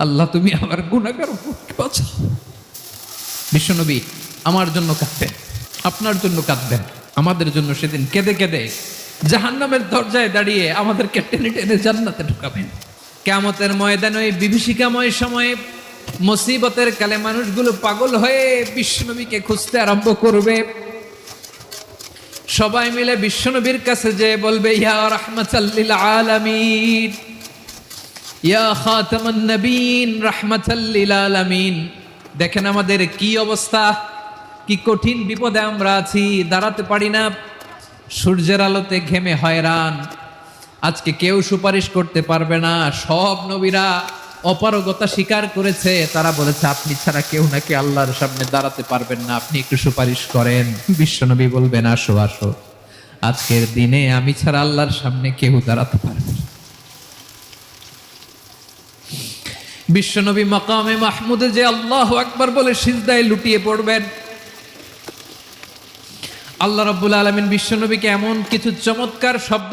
আল্লাহ তুমি আমার গুনাহগার বাঁচাও। বিশ্বনবী আমার জন্য কাঁদবেন, আপনার জন্য কাঁদবেন, আমাদের জন্য সেদিন কেঁদে কেঁদে জাহান্নামের দরজায় দাঁড়িয়ে আমাদেরকে টেনে টেনে জান্নাতে ঢুকাবেন। কিয়ামতের ময়দানে ওই বিভীষিকাময় সময়ে মুসিবতের কালে মানুষগুলো পাগল হয়ে বিশ্বনবীকে খুঁজতে আরম্ভ করবে। সবাই মিলে বিশ্বনবীর কাছে যেয়ে বলবে, ইয়া রাহমাতাল লিল আলামিন, ইয়া খাতামান নবীন, রাহমাতাল লিল আলামিন। দেখেন আমাদের কি অবস্থা, কি কঠিন বিপদে আমরা আছি, দাঁড়াতে পারি না, সূর্যের আলোতে ঘেমে হয়রান। আজকে কেউ সুপারিশ করতে পারবে না। সব নবীরা অপারগতা স্বীকার করেছে, তারা বলেছে আপনি ছাড়া কেউ নাকি আল্লাহর সামনে দাঁড়াতে পারবেন না, আপনি একটু সুপারিশ করেন। বিশ্বনবী বলবেন, আসো আসো, আজকের দিনে আমি ছাড়া আল্লাহর সামনে কেউ দাঁড়াতে পারবে না। বিশ্বনবী মাকামে মাহমুদে যে আল্লাহু আকবার বলে সিজদায় লুটিয়ে পড়বেন, আল্লাহ রাব্বুল আলামিন বিশ্বনবীকে এমন কিছু চমৎকার শব্দ